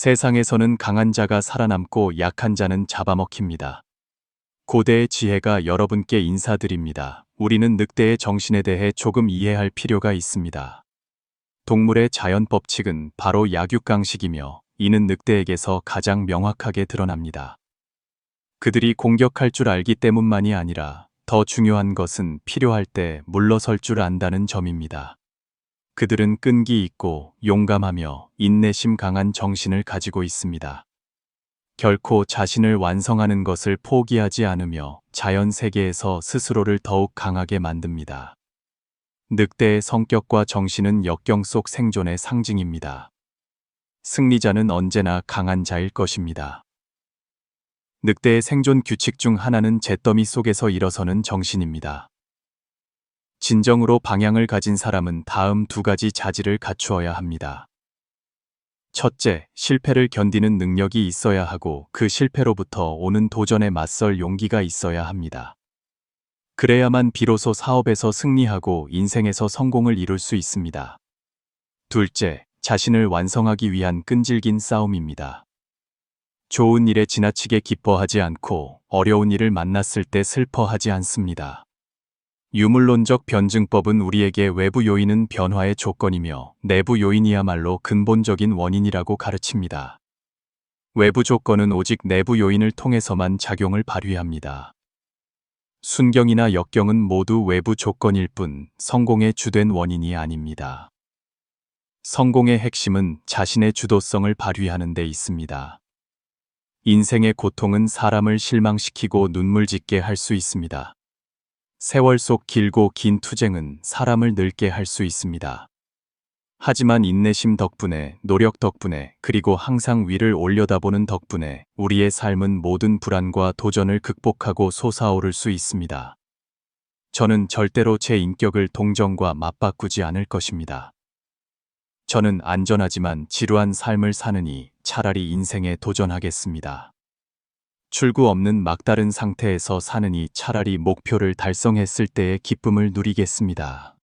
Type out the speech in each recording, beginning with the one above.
세상에서는 강한 자가 살아남고 약한 자는 잡아먹힙니다. 고대의 지혜가 여러분께 인사드립니다. 우리는 늑대의 정신에 대해 조금 이해할 필요가 있습니다. 동물의 자연 법칙은 바로 약육강식이며 이는 늑대에게서 가장 명확하게 드러납니다. 그들이 공격할 줄 알기 때문만이 아니라 더 중요한 것은 필요할 때 물러설 줄 안다는 점입니다. 그들은 끈기 있고 용감하며 인내심 강한 정신을 가지고 있습니다. 결코 자신을 완성하는 것을 포기하지 않으며 자연 세계에서 스스로를 더욱 강하게 만듭니다. 늑대의 성격과 정신은 역경 속 생존의 상징입니다. 승리자는 언제나 강한 자일 것입니다. 늑대의 생존 규칙 중 하나는 잿더미 속에서 일어서는 정신입니다. 진정으로 방향을 가진 사람은 다음 두 가지 자질을 갖추어야 합니다. 첫째, 실패를 견디는 능력이 있어야 하고 그 실패로부터 오는 도전에 맞설 용기가 있어야 합니다. 그래야만 비로소 사업에서 승리하고 인생에서 성공을 이룰 수 있습니다. 둘째, 자신을 완성하기 위한 끈질긴 싸움입니다. 좋은 일에 지나치게 기뻐하지 않고 어려운 일을 만났을 때 슬퍼하지 않습니다. 유물론적 변증법은 우리에게 외부 요인은 변화의 조건이며 내부 요인이야말로 근본적인 원인이라고 가르칩니다. 외부 조건은 오직 내부 요인을 통해서만 작용을 발휘합니다. 순경이나 역경은 모두 외부 조건일 뿐 성공의 주된 원인이 아닙니다. 성공의 핵심은 자신의 주도성을 발휘하는 데 있습니다. 인생의 고통은 사람을 실망시키고 눈물 짓게 할 수 있습니다. 세월 속 길고 긴 투쟁은 사람을 늙게 할 수 있습니다. 하지만 인내심 덕분에, 노력 덕분에, 그리고 항상 위를 올려다보는 덕분에 우리의 삶은 모든 불안과 도전을 극복하고 솟아오를 수 있습니다. 저는 절대로 제 인격을 동정과 맞바꾸지 않을 것입니다. 저는 안전하지만 지루한 삶을 사느니 차라리 인생에 도전하겠습니다. 출구 없는 막다른 상태에서 사느니 차라리 목표를 달성했을 때의 기쁨을 누리겠습니다.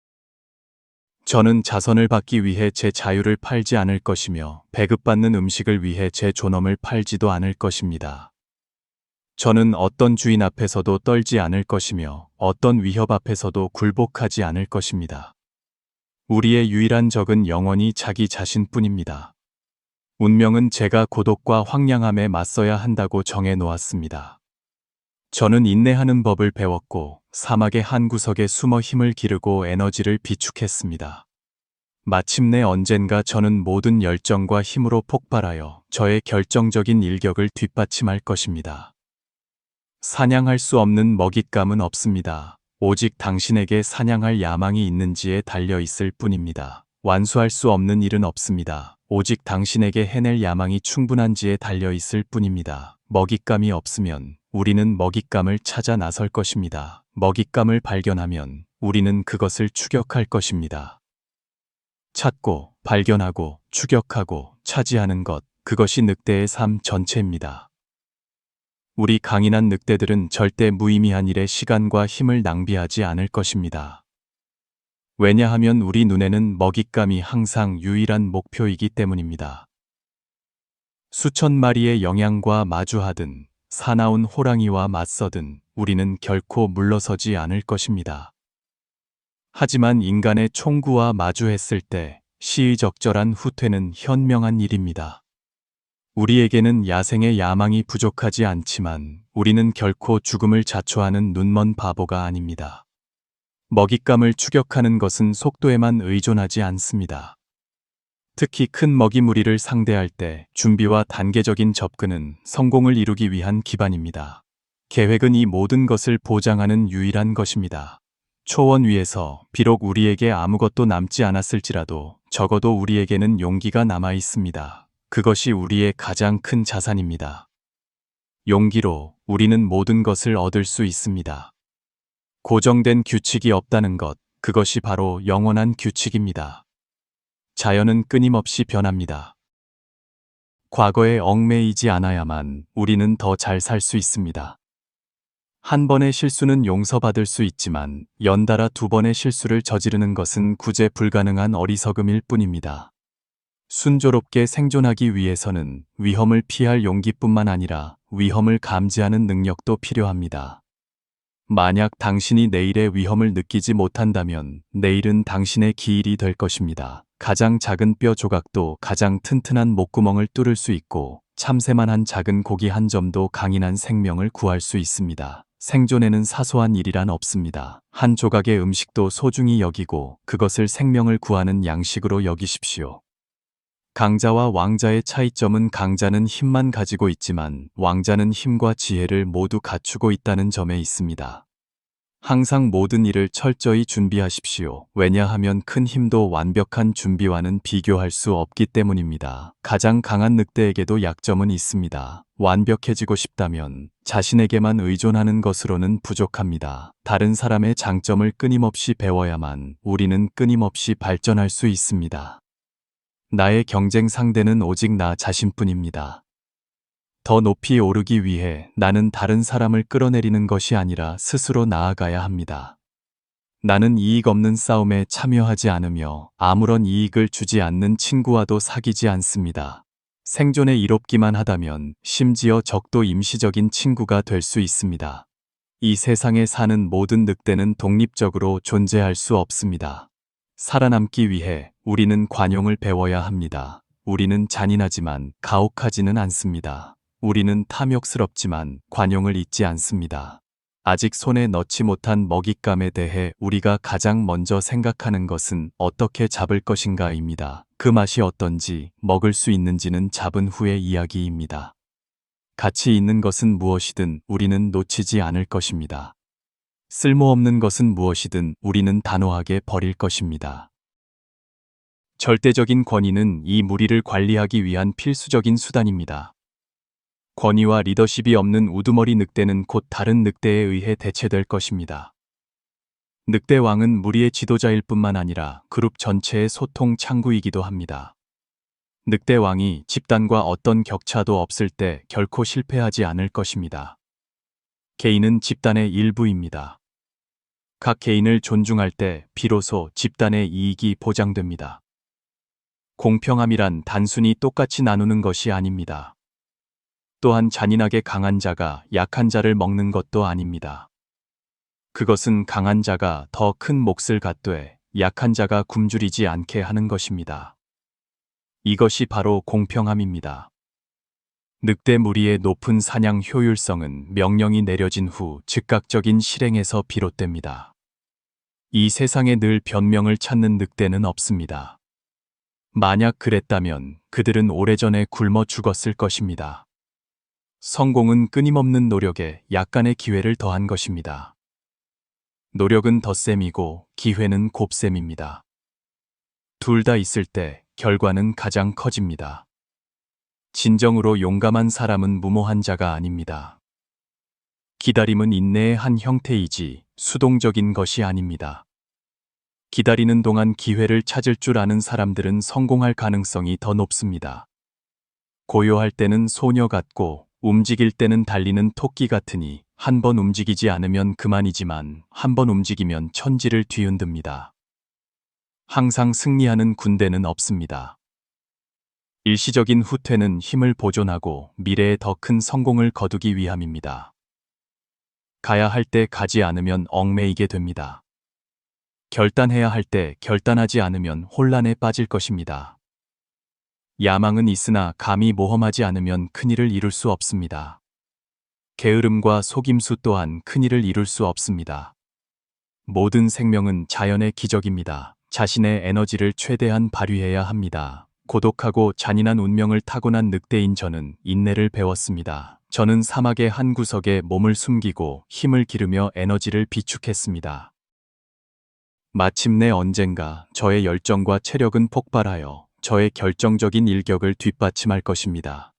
저는 자선을 받기 위해 제 자유를 팔지 않을 것이며 배급받는 음식을 위해 제 존엄을 팔지도 않을 것입니다. 저는 어떤 주인 앞에서도 떨지 않을 것이며 어떤 위협 앞에서도 굴복하지 않을 것입니다. 우리의 유일한 적은 영원히 자기 자신뿐입니다. 운명은 제가 고독과 황량함에 맞서야 한다고 정해 놓았습니다. 저는 인내하는 법을 배웠고 사막의 한 구석에 숨어 힘을 기르고 에너지를 비축했습니다. 마침내 언젠가 저는 모든 열정과 힘으로 폭발하여 저의 결정적인 일격을 뒷받침할 것입니다. 사냥할 수 없는 먹잇감은 없습니다. 오직 당신에게 사냥할 야망이 있는지에 달려 있을 뿐입니다. 완수할 수 없는 일은 없습니다. 오직 당신에게 해낼 야망이 충분한지에 달려 있을 뿐입니다. 먹잇감이 없으면 우리는 먹잇감을 찾아 나설 것입니다. 먹잇감을 발견하면 우리는 그것을 추격할 것입니다. 찾고, 발견하고, 추격하고, 차지하는 것, 그것이 늑대의 삶 전체입니다. 우리 강인한 늑대들은 절대 무의미한 일에 시간과 힘을 낭비하지 않을 것입니다. 왜냐하면 우리 눈에는 먹잇감이 항상 유일한 목표이기 때문입니다. 수천 마리의 영양과 마주하든 사나운 호랑이와 맞서든 우리는 결코 물러서지 않을 것입니다. 하지만 인간의 총구와 마주했을 때 시의적절한 후퇴는 현명한 일입니다. 우리에게는 야생의 야망이 부족하지 않지만 우리는 결코 죽음을 자초하는 눈먼 바보가 아닙니다. 먹잇감을 추격하는 것은 속도에만 의존하지 않습니다. 특히 큰 먹이 무리를 상대할 때 준비와 단계적인 접근은 성공을 이루기 위한 기반입니다. 계획은 이 모든 것을 보장하는 유일한 것입니다. 초원 위에서 비록 우리에게 아무것도 남지 않았을지라도 적어도 우리에게는 용기가 남아 있습니다. 그것이 우리의 가장 큰 자산입니다. 용기로 우리는 모든 것을 얻을 수 있습니다. 고정된 규칙이 없다는 것, 그것이 바로 영원한 규칙입니다. 자연은 끊임없이 변합니다. 과거에 얽매이지 않아야만 우리는 더 잘 살 수 있습니다. 한 번의 실수는 용서받을 수 있지만 연달아 두 번의 실수를 저지르는 것은 구제 불가능한 어리석음일 뿐입니다. 순조롭게 생존하기 위해서는 위험을 피할 용기뿐만 아니라 위험을 감지하는 능력도 필요합니다. 만약 당신이 내일의 위험을 느끼지 못한다면 내일은 당신의 기일이 될 것입니다. 가장 작은 뼈 조각도 가장 튼튼한 목구멍을 뚫을 수 있고 참새만한 작은 고기 한 점도 강인한 생명을 구할 수 있습니다. 생존에는 사소한 일이란 없습니다. 한 조각의 음식도 소중히 여기고 그것을 생명을 구하는 양식으로 여기십시오. 강자와 왕자의 차이점은 강자는 힘만 가지고 있지만 왕자는 힘과 지혜를 모두 갖추고 있다는 점에 있습니다. 항상 모든 일을 철저히 준비하십시오. 왜냐하면 큰 힘도 완벽한 준비와는 비교할 수 없기 때문입니다. 가장 강한 늑대에게도 약점은 있습니다. 완벽해지고 싶다면 자신에게만 의존하는 것으로는 부족합니다. 다른 사람의 장점을 끊임없이 배워야만 우리는 끊임없이 발전할 수 있습니다. 나의 경쟁 상대는 오직 나 자신뿐입니다. 더 높이 오르기 위해 나는 다른 사람을 끌어내리는 것이 아니라 스스로 나아가야 합니다. 나는 이익 없는 싸움에 참여하지 않으며 아무런 이익을 주지 않는 친구와도 사귀지 않습니다. 생존에 이롭기만 하다면 심지어 적도 임시적인 친구가 될 수 있습니다. 이 세상에 사는 모든 늑대는 독립적으로 존재할 수 없습니다. 살아남기 위해 우리는 관용을 배워야 합니다. 우리는 잔인하지만 가혹하지는 않습니다. 우리는 탐욕스럽지만 관용을 잊지 않습니다. 아직 손에 넣지 못한 먹잇감에 대해 우리가 가장 먼저 생각하는 것은 어떻게 잡을 것인가입니다. 그 맛이 어떤지, 먹을 수 있는지는 잡은 후의 이야기입니다. 가치 있는 것은 무엇이든 우리는 놓치지 않을 것입니다. 쓸모없는 것은 무엇이든 우리는 단호하게 버릴 것입니다. 절대적인 권위는 이 무리를 관리하기 위한 필수적인 수단입니다. 권위와 리더십이 없는 우두머리 늑대는 곧 다른 늑대에 의해 대체될 것입니다. 늑대 왕은 무리의 지도자일 뿐만 아니라 그룹 전체의 소통 창구이기도 합니다. 늑대 왕이 집단과 어떤 격차도 없을 때 결코 실패하지 않을 것입니다. 개인은 집단의 일부입니다. 각 개인을 존중할 때 비로소 집단의 이익이 보장됩니다. 공평함이란 단순히 똑같이 나누는 것이 아닙니다. 또한 잔인하게 강한 자가 약한 자를 먹는 것도 아닙니다. 그것은 강한 자가 더 큰 몫을 갖되 약한 자가 굶주리지 않게 하는 것입니다. 이것이 바로 공평함입니다. 늑대 무리의 높은 사냥 효율성은 명령이 내려진 후 즉각적인 실행에서 비롯됩니다. 이 세상에 늘 변명을 찾는 늑대는 없습니다. 만약 그랬다면 그들은 오래전에 굶어 죽었을 것입니다. 성공은 끊임없는 노력에 약간의 기회를 더한 것입니다. 노력은 덧셈이고 기회는 곱셈입니다. 둘 다 있을 때 결과는 가장 커집니다. 진정으로 용감한 사람은 무모한 자가 아닙니다. 기다림은 인내의 한 형태이지 수동적인 것이 아닙니다. 기다리는 동안 기회를 찾을 줄 아는 사람들은 성공할 가능성이 더 높습니다. 고요할 때는 소녀 같고 움직일 때는 달리는 토끼 같으니 한 번 움직이지 않으면 그만이지만 한 번 움직이면 천지를 뒤흔듭니다. 항상 승리하는 군대는 없습니다. 일시적인 후퇴는 힘을 보존하고 미래에 더 큰 성공을 거두기 위함입니다. 가야 할 때 가지 않으면 얽매이게 됩니다. 결단해야 할 때 결단하지 않으면 혼란에 빠질 것입니다. 야망은 있으나 감히 모험하지 않으면 큰일을 이룰 수 없습니다. 게으름과 속임수 또한 큰일을 이룰 수 없습니다. 모든 생명은 자연의 기적입니다. 자신의 에너지를 최대한 발휘해야 합니다. 고독하고 잔인한 운명을 타고난 늑대인 저는 인내를 배웠습니다. 저는 사막의 한 구석에 몸을 숨기고 힘을 기르며 에너지를 비축했습니다. 마침내 언젠가 저의 열정과 체력은 폭발하여 저의 결정적인 일격을 뒷받침할 것입니다.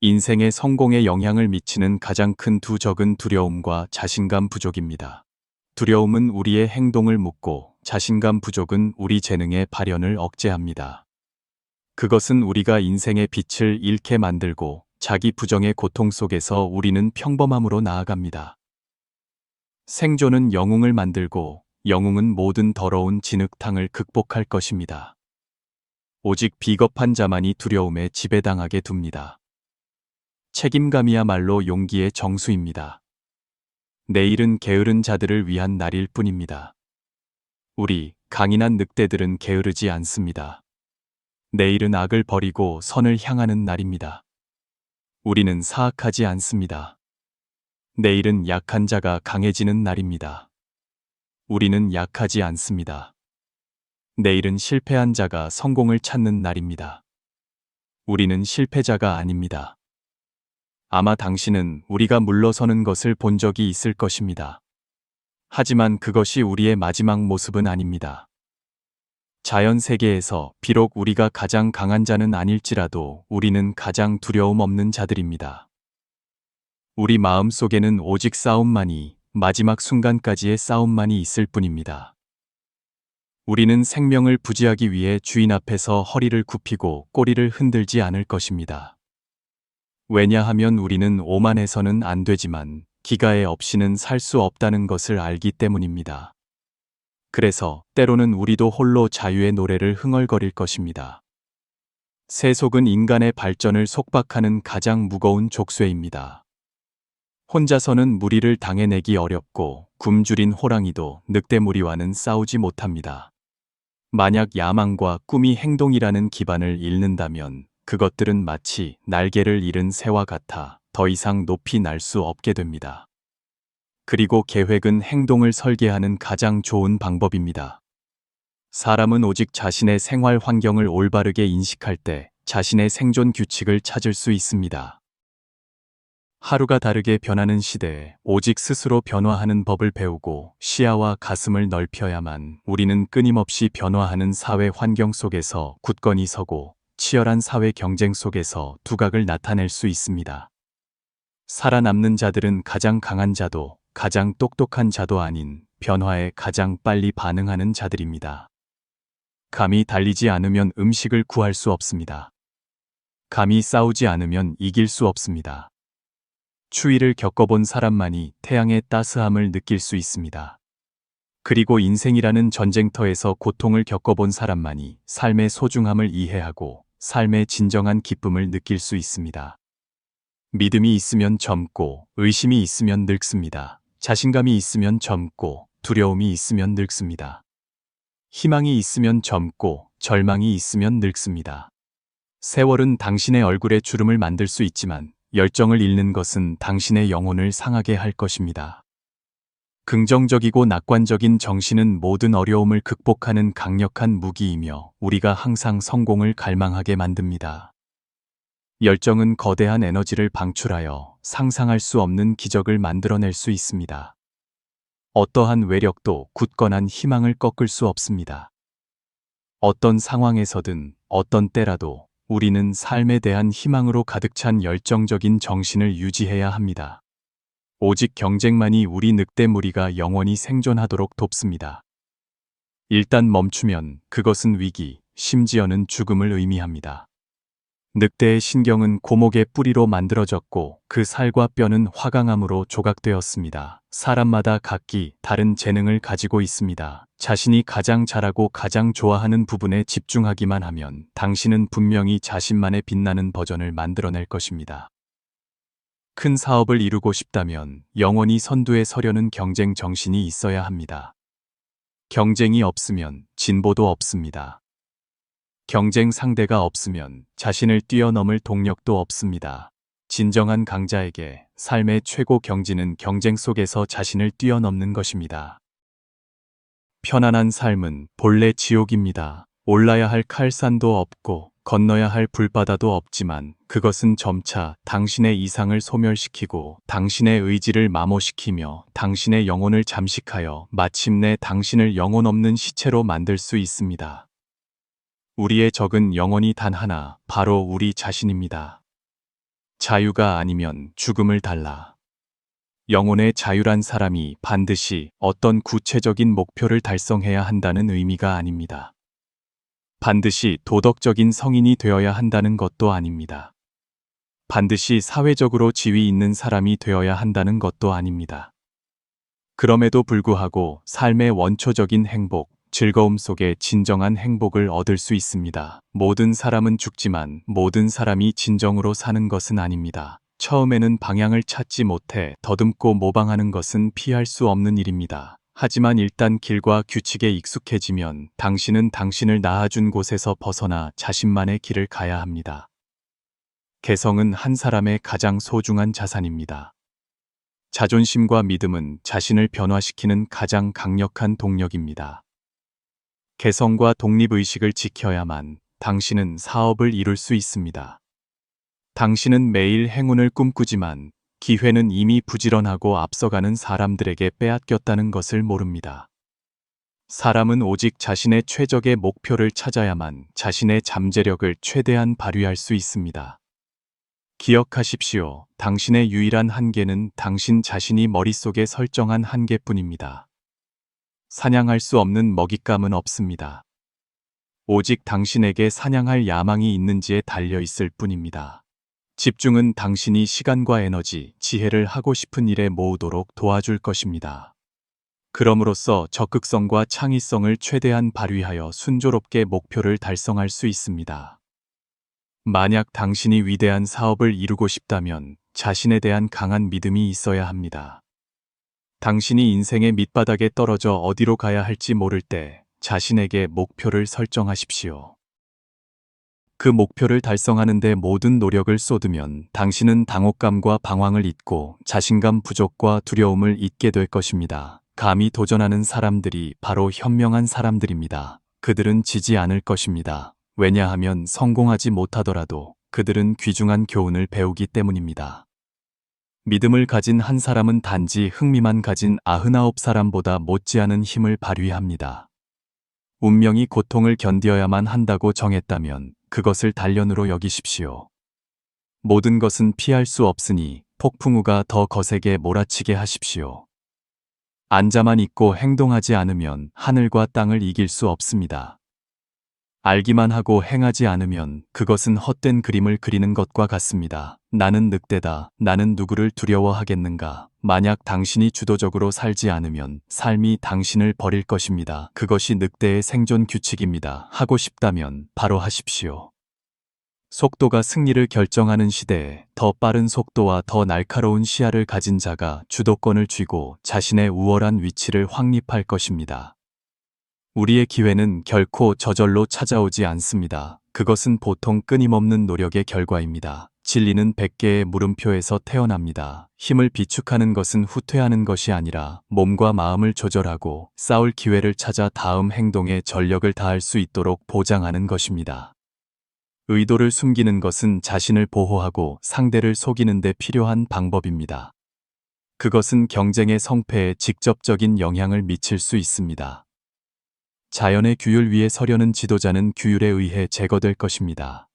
인생의 성공에 영향을 미치는 가장 큰 두 적은 두려움과 자신감 부족입니다. 두려움은 우리의 행동을 묻고 자신감 부족은 우리 재능의 발현을 억제합니다. 그것은 우리가 인생의 빛을 잃게 만들고 자기 부정의 고통 속에서 우리는 평범함으로 나아갑니다. 생존은 영웅을 만들고 영웅은 모든 더러운 진흙탕을 극복할 것입니다. 오직 비겁한 자만이 두려움에 지배당하게 둡니다. 책임감이야말로 용기의 정수입니다. 내일은 게으른 자들을 위한 날일 뿐입니다. 우리 강인한 늑대들은 게으르지 않습니다. 내일은 악을 버리고 선을 향하는 날입니다. 우리는 사악하지 않습니다. 내일은 약한 자가 강해지는 날입니다. 우리는 약하지 않습니다. 내일은 실패한 자가 성공을 찾는 날입니다. 우리는 실패자가 아닙니다. 아마 당신은 우리가 물러서는 것을 본 적이 있을 것입니다. 하지만 그것이 우리의 마지막 모습은 아닙니다. 자연 세계에서 비록 우리가 가장 강한 자는 아닐지라도 우리는 가장 두려움 없는 자들입니다. 우리 마음 속에는 오직 싸움만이, 마지막 순간까지의 싸움만이 있을 뿐입니다. 우리는 생명을 부지하기 위해 주인 앞에서 허리를 굽히고 꼬리를 흔들지 않을 것입니다. 왜냐하면 우리는 오만해서는 안 되지만 기가에 없이는 살 수 없다는 것을 알기 때문입니다. 그래서 때로는 우리도 홀로 자유의 노래를 흥얼거릴 것입니다. 세속은 인간의 발전을 속박하는 가장 무거운 족쇄입니다. 혼자서는 무리를 당해내기 어렵고 굶주린 호랑이도 늑대 무리와는 싸우지 못합니다. 만약 야망과 꿈이 행동이라는 기반을 잃는다면 그것들은 마치 날개를 잃은 새와 같아 더 이상 높이 날 수 없게 됩니다. 그리고 계획은 행동을 설계하는 가장 좋은 방법입니다. 사람은 오직 자신의 생활 환경을 올바르게 인식할 때 자신의 생존 규칙을 찾을 수 있습니다. 하루가 다르게 변하는 시대에 오직 스스로 변화하는 법을 배우고 시야와 가슴을 넓혀야만 우리는 끊임없이 변화하는 사회 환경 속에서 굳건히 서고 치열한 사회 경쟁 속에서 두각을 나타낼 수 있습니다. 살아남는 자들은 가장 강한 자도 가장 똑똑한 자도 아닌 변화에 가장 빨리 반응하는 자들입니다. 감히 달리지 않으면 음식을 구할 수 없습니다. 감히 싸우지 않으면 이길 수 없습니다. 추위를 겪어본 사람만이 태양의 따스함을 느낄 수 있습니다. 그리고 인생이라는 전쟁터에서 고통을 겪어본 사람만이 삶의 소중함을 이해하고 삶의 진정한 기쁨을 느낄 수 있습니다. 믿음이 있으면 젊고 의심이 있으면 늙습니다. 자신감이 있으면 젊고 두려움이 있으면 늙습니다. 희망이 있으면 젊고 절망이 있으면 늙습니다. 세월은 당신의 얼굴에 주름을 만들 수 있지만 열정을 잃는 것은 당신의 영혼을 상하게 할 것입니다. 긍정적이고 낙관적인 정신은 모든 어려움을 극복하는 강력한 무기이며 우리가 항상 성공을 갈망하게 만듭니다. 열정은 거대한 에너지를 방출하여 상상할 수 없는 기적을 만들어낼 수 있습니다. 어떠한 외력도 굳건한 희망을 꺾을 수 없습니다. 어떤 상황에서든 어떤 때라도 우리는 삶에 대한 희망으로 가득 찬 열정적인 정신을 유지해야 합니다. 오직 경쟁만이 우리 늑대 무리가 영원히 생존하도록 돕습니다. 일단 멈추면 그것은 위기, 심지어는 죽음을 의미합니다. 늑대의 신경은 고목의 뿌리로 만들어졌고 그 살과 뼈는 화강암으로 조각되었습니다. 사람마다 각기 다른 재능을 가지고 있습니다. 자신이 가장 잘하고 가장 좋아하는 부분에 집중하기만 하면 당신은 분명히 자신만의 빛나는 버전을 만들어낼 것입니다. 큰 사업을 이루고 싶다면 영원히 선두에 서려는 경쟁 정신이 있어야 합니다. 경쟁이 없으면 진보도 없습니다. 경쟁 상대가 없으면 자신을 뛰어넘을 동력도 없습니다. 진정한 강자에게 삶의 최고 경지는 경쟁 속에서 자신을 뛰어넘는 것입니다. 편안한 삶은 본래 지옥입니다. 올라야 할 칼산도 없고 건너야 할 불바다도 없지만 그것은 점차 당신의 이상을 소멸시키고 당신의 의지를 마모시키며 당신의 영혼을 잠식하여 마침내 당신을 영혼 없는 시체로 만들 수 있습니다. 우리의 적은 영원히 단 하나, 바로 우리 자신입니다. 자유가 아니면 죽음을 달라. 영혼의 자유란 사람이 반드시 어떤 구체적인 목표를 달성해야 한다는 의미가 아닙니다. 반드시 도덕적인 성인이 되어야 한다는 것도 아닙니다. 반드시 사회적으로 지위 있는 사람이 되어야 한다는 것도 아닙니다. 그럼에도 불구하고 삶의 원초적인 행복, 즐거움 속에 진정한 행복을 얻을 수 있습니다. 모든 사람은 죽지만 모든 사람이 진정으로 사는 것은 아닙니다. 처음에는 방향을 찾지 못해 더듬고 모방하는 것은 피할 수 없는 일입니다. 하지만 일단 길과 규칙에 익숙해지면 당신은 당신을 낳아준 곳에서 벗어나 자신만의 길을 가야 합니다. 개성은 한 사람의 가장 소중한 자산입니다. 자존심과 믿음은 자신을 변화시키는 가장 강력한 동력입니다. 개성과 독립의식을 지켜야만 당신은 사업을 이룰 수 있습니다. 당신은 매일 행운을 꿈꾸지만 기회는 이미 부지런하고 앞서가는 사람들에게 빼앗겼다는 것을 모릅니다. 사람은 오직 자신의 최적의 목표를 찾아야만 자신의 잠재력을 최대한 발휘할 수 있습니다. 기억하십시오. 당신의 유일한 한계는 당신 자신이 머릿속에 설정한 한계뿐입니다. 사냥할 수 없는 먹잇감은 없습니다. 오직 당신에게 사냥할 야망이 있는지에 달려 있을 뿐입니다. 집중은 당신이 시간과 에너지, 지혜를 하고 싶은 일에 모으도록 도와줄 것입니다. 그럼으로써 적극성과 창의성을 최대한 발휘하여 순조롭게 목표를 달성할 수 있습니다. 만약 당신이 위대한 사업을 이루고 싶다면 자신에 대한 강한 믿음이 있어야 합니다. 당신이 인생의 밑바닥에 떨어져 어디로 가야 할지 모를 때 자신에게 목표를 설정하십시오. 그 목표를 달성하는 데 모든 노력을 쏟으면 당신은 당혹감과 방황을 잊고 자신감 부족과 두려움을 잊게 될 것입니다. 감히 도전하는 사람들이 바로 현명한 사람들입니다. 그들은 지지 않을 것입니다. 왜냐하면 성공하지 못하더라도 그들은 귀중한 교훈을 배우기 때문입니다. 믿음을 가진 한 사람은 단지 흥미만 가진 99사람보다 못지않은 힘을 발휘합니다. 운명이 고통을 견뎌야만 한다고 정했다면 그것을 단련으로 여기십시오. 모든 것은 피할 수 없으니 폭풍우가 더 거세게 몰아치게 하십시오. 앉아만 있고 행동하지 않으면 하늘과 땅을 이길 수 없습니다. 알기만 하고 행하지 않으면 그것은 헛된 그림을 그리는 것과 같습니다. 나는 늑대다. 나는 누구를 두려워하겠는가? 만약 당신이 주도적으로 살지 않으면 삶이 당신을 버릴 것입니다. 그것이 늑대의 생존 규칙입니다. 하고 싶다면 바로 하십시오. 속도가 승리를 결정하는 시대에 더 빠른 속도와 더 날카로운 시야를 가진 자가 주도권을 쥐고 자신의 우월한 위치를 확립할 것입니다. 우리의 기회는 결코 저절로 찾아오지 않습니다. 그것은 보통 끊임없는 노력의 결과입니다. 진리는 100개의 물음표에서 태어납니다. 힘을 비축하는 것은 후퇴하는 것이 아니라 몸과 마음을 조절하고 싸울 기회를 찾아 다음 행동에 전력을 다할 수 있도록 보장하는 것입니다. 의도를 숨기는 것은 자신을 보호하고 상대를 속이는 데 필요한 방법입니다. 그것은 경쟁의 성패에 직접적인 영향을 미칠 수 있습니다. 자연의 규율 위에 서려는 지도자는 규율에 의해 제거될 것입니다.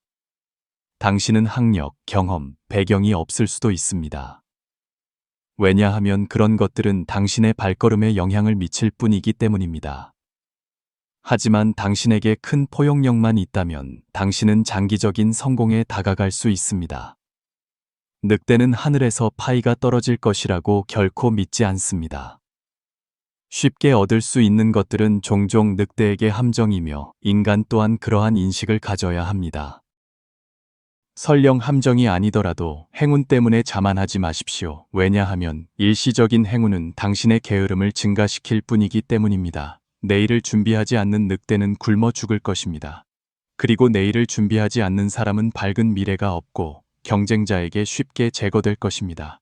당신은 학력, 경험, 배경이 없을 수도 있습니다. 왜냐하면 그런 것들은 당신의 발걸음에 영향을 미칠 뿐이기 때문입니다. 하지만 당신에게 큰 포용력만 있다면 당신은 장기적인 성공에 다가갈 수 있습니다. 늑대는 하늘에서 파이가 떨어질 것이라고 결코 믿지 않습니다. 쉽게 얻을 수 있는 것들은 종종 늑대에게 함정이며 인간 또한 그러한 인식을 가져야 합니다. 설령 함정이 아니더라도 행운 때문에 자만하지 마십시오. 왜냐하면 일시적인 행운은 당신의 게으름을 증가시킬 뿐이기 때문입니다. 내일을 준비하지 않는 늑대는 굶어 죽을 것입니다. 그리고 내일을 준비하지 않는 사람은 밝은 미래가 없고 경쟁자에게 쉽게 제거될 것입니다.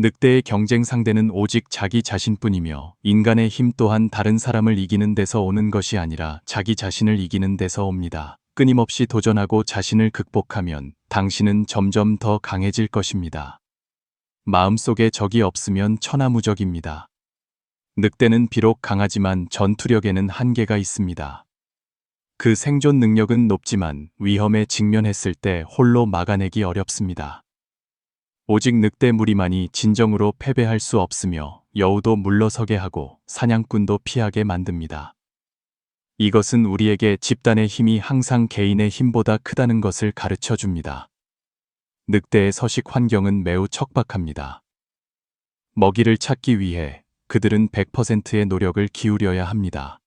늑대의 경쟁 상대는 오직 자기 자신뿐이며 인간의 힘 또한 다른 사람을 이기는 데서 오는 것이 아니라 자기 자신을 이기는 데서 옵니다. 끊임없이 도전하고 자신을 극복하면 당신은 점점 더 강해질 것입니다. 마음속에 적이 없으면 천하무적입니다. 늑대는 비록 강하지만 전투력에는 한계가 있습니다. 그 생존 능력은 높지만 위험에 직면했을 때 홀로 막아내기 어렵습니다. 오직 늑대 무리만이 진정으로 패배할 수 없으며 여우도 물러서게 하고 사냥꾼도 피하게 만듭니다. 이것은 우리에게 집단의 힘이 항상 개인의 힘보다 크다는 것을 가르쳐 줍니다. 늑대의 서식 환경은 매우 척박합니다. 먹이를 찾기 위해 그들은 100%의 노력을 기울여야 합니다.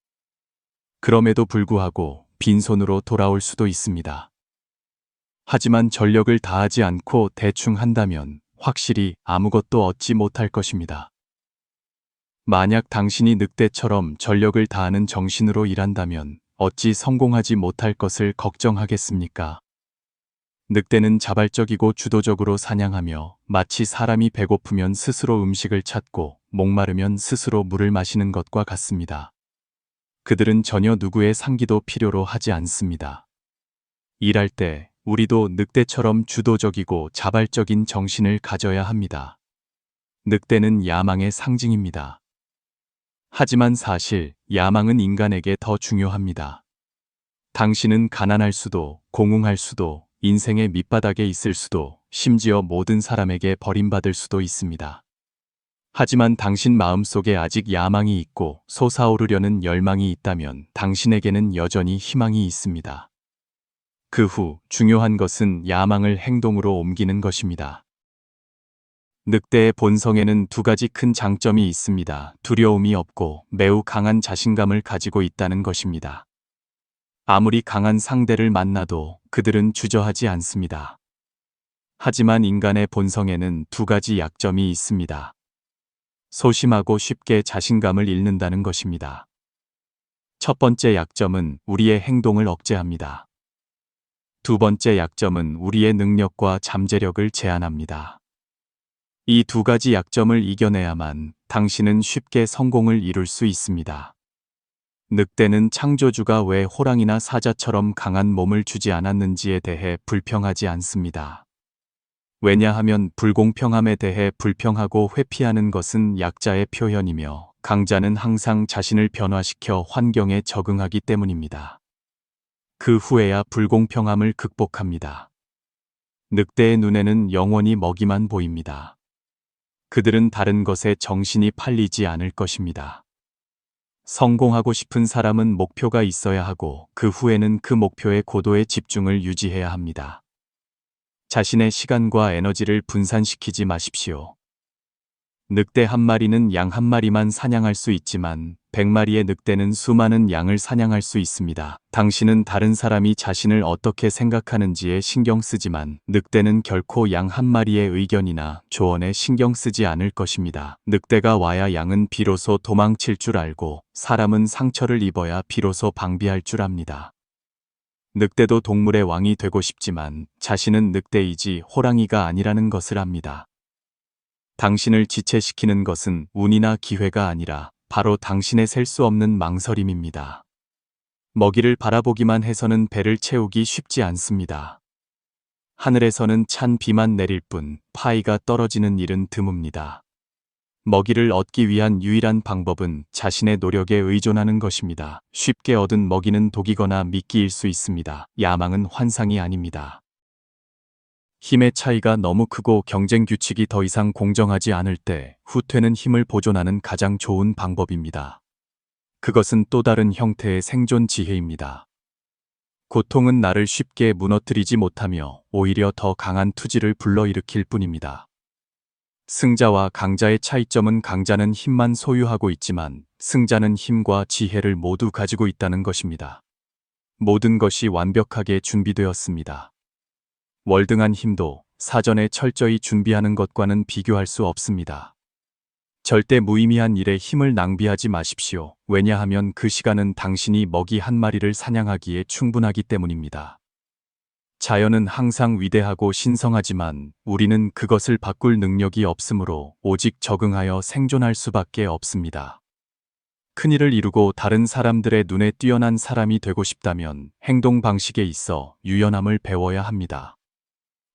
그럼에도 불구하고 빈손으로 돌아올 수도 있습니다. 하지만 전력을 다하지 않고 대충 한다면 확실히 아무것도 얻지 못할 것입니다. 만약 당신이 늑대처럼 전력을 다하는 정신으로 일한다면 어찌 성공하지 못할 것을 걱정하겠습니까? 늑대는 자발적이고 주도적으로 사냥하며 마치 사람이 배고프면 스스로 음식을 찾고 목마르면 스스로 물을 마시는 것과 같습니다. 그들은 전혀 누구의 상기도 필요로 하지 않습니다. 일할 때 우리도 늑대처럼 주도적이고 자발적인 정신을 가져야 합니다. 늑대는 야망의 상징입니다. 하지만 사실 야망은 인간에게 더 중요합니다. 당신은 가난할 수도, 공웅할 수도, 인생의 밑바닥에 있을 수도, 심지어 모든 사람에게 버림받을 수도 있습니다. 하지만 당신 마음속에 아직 야망이 있고 솟아오르려는 열망이 있다면 당신에게는 여전히 희망이 있습니다. 그 후 중요한 것은 야망을 행동으로 옮기는 것입니다. 늑대의 본성에는 두 가지 큰 장점이 있습니다. 두려움이 없고 매우 강한 자신감을 가지고 있다는 것입니다. 아무리 강한 상대를 만나도 그들은 주저하지 않습니다. 하지만 인간의 본성에는 두 가지 약점이 있습니다. 소심하고 쉽게 자신감을 잃는다는 것입니다. 첫 번째 약점은 우리의 행동을 억제합니다. 두 번째 약점은 우리의 능력과 잠재력을 제한합니다. 이 두 가지 약점을 이겨내야만 당신은 쉽게 성공을 이룰 수 있습니다. 늑대는 창조주가 왜 호랑이나 사자처럼 강한 몸을 주지 않았는지에 대해 불평하지 않습니다. 왜냐하면 불공평함에 대해 불평하고 회피하는 것은 약자의 표현이며 강자는 항상 자신을 변화시켜 환경에 적응하기 때문입니다. 그 후에야 불공평함을 극복합니다. 늑대의 눈에는 영원히 먹이만 보입니다. 그들은 다른 것에 정신이 팔리지 않을 것입니다. 성공하고 싶은 사람은 목표가 있어야 하고 그 후에는 그 목표의 고도의 집중을 유지해야 합니다. 자신의 시간과 에너지를 분산시키지 마십시오. 늑대 한 마리는 양 한 마리만 사냥할 수 있지만 100마리의 늑대는 수많은 양을 사냥할 수 있습니다. 당신은 다른 사람이 자신을 어떻게 생각하는지에 신경 쓰지만 늑대는 결코 양 한 마리의 의견이나 조언에 신경 쓰지 않을 것입니다. 늑대가 와야 양은 비로소 도망칠 줄 알고 사람은 상처를 입어야 비로소 방비할 줄 압니다. 늑대도 동물의 왕이 되고 싶지만 자신은 늑대이지 호랑이가 아니라는 것을 압니다. 당신을 지체시키는 것은 운이나 기회가 아니라 바로 당신의 셀 수 없는 망설임입니다. 먹이를 바라보기만 해서는 배를 채우기 쉽지 않습니다. 하늘에서는 찬 비만 내릴 뿐 파이가 떨어지는 일은 드뭅니다. 먹이를 얻기 위한 유일한 방법은 자신의 노력에 의존하는 것입니다. 쉽게 얻은 먹이는 독이거나 미끼일 수 있습니다. 야망은 환상이 아닙니다. 힘의 차이가 너무 크고 경쟁 규칙이 더 이상 공정하지 않을 때 후퇴는 힘을 보존하는 가장 좋은 방법입니다. 그것은 또 다른 형태의 생존 지혜입니다. 고통은 나를 쉽게 무너뜨리지 못하며 오히려 더 강한 투지를 불러일으킬 뿐입니다. 승자와 강자의 차이점은 강자는 힘만 소유하고 있지만 승자는 힘과 지혜를 모두 가지고 있다는 것입니다. 모든 것이 완벽하게 준비되었습니다. 월등한 힘도 사전에 철저히 준비하는 것과는 비교할 수 없습니다. 절대 무의미한 일에 힘을 낭비하지 마십시오. 왜냐하면 그 시간은 당신이 먹이 한 마리를 사냥하기에 충분하기 때문입니다. 자연은 항상 위대하고 신성하지만 우리는 그것을 바꿀 능력이 없으므로 오직 적응하여 생존할 수밖에 없습니다. 큰일을 이루고 다른 사람들의 눈에 뛰어난 사람이 되고 싶다면 행동 방식에 있어 유연함을 배워야 합니다.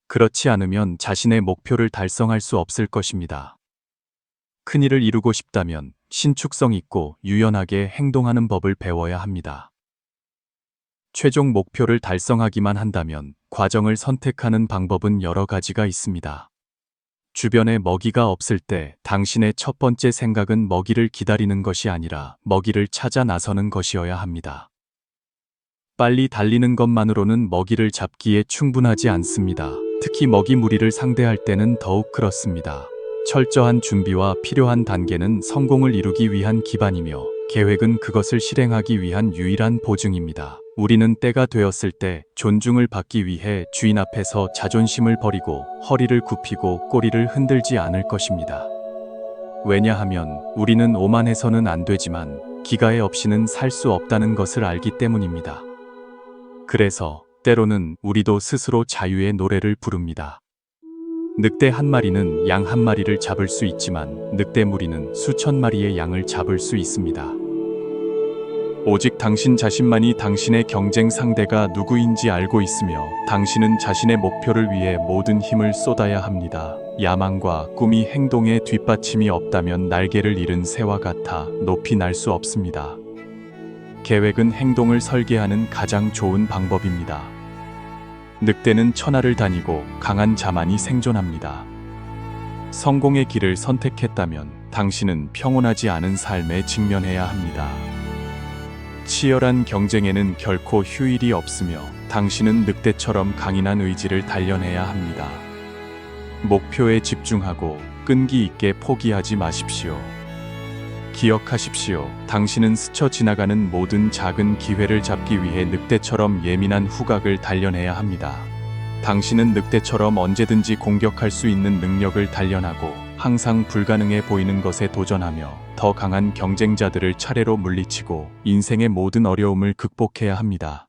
그렇지 않으면 자신의 목표를 달성할 수 없을 것입니다. 큰일을 이루고 싶다면 신축성 있고 유연하게 행동하는 법을 배워야 합니다. 최종 목표를 달성하기만 한다면 과정을 선택하는 방법은 여러 가지가 있습니다. 주변에 먹이가 없을 때 당신의 첫 번째 생각은 먹이를 기다리는 것이 아니라 먹이를 찾아 나서는 것이어야 합니다. 빨리 달리는 것만으로는 먹이를 잡기에 충분하지 않습니다. 특히 먹이 무리를 상대할 때는 더욱 그렇습니다. 철저한 준비와 필요한 단계는 성공을 이루기 위한 기반이며 계획은 그것을 실행하기 위한 유일한 보증입니다. 우리는 때가 되었을 때 존중을 받기 위해 주인 앞에서 자존심을 버리고 허리를 굽히고 꼬리를 흔들지 않을 것입니다. 왜냐하면 우리는 오만해서는 안 되지만 기가에 없이는 살 수 없다는 것을 알기 때문입니다. 그래서 때로는 우리도 스스로 자유의 노래를 부릅니다. 늑대 한 마리는 양 한 마리를 잡을 수 있지만 늑대 무리는 수천 마리의 양을 잡을 수 있습니다. 오직 당신 자신만이 당신의 경쟁 상대가 누구인지 알고 있으며 당신은 자신의 목표를 위해 모든 힘을 쏟아야 합니다. 야망과 꿈이 행동에 뒷받침이 없다면 날개를 잃은 새와 같아 높이 날 수 없습니다. 계획은 행동을 설계하는 가장 좋은 방법입니다. 늑대는 천하를 다니고 강한 자만이 생존합니다. 성공의 길을 선택했다면 당신은 평온하지 않은 삶에 직면해야 합니다. 치열한 경쟁에는 결코 휴일이 없으며 당신은 늑대처럼 강인한 의지를 단련해야 합니다. 목표에 집중하고 끈기 있게 포기하지 마십시오. 기억하십시오. 당신은 스쳐 지나가는 모든 작은 기회를 잡기 위해 늑대처럼 예민한 후각을 단련해야 합니다. 당신은 늑대처럼 언제든지 공격할 수 있는 능력을 단련하고 항상 불가능해 보이는 것에 도전하며 더 강한 경쟁자들을 차례로 물리치고 인생의 모든 어려움을 극복해야 합니다.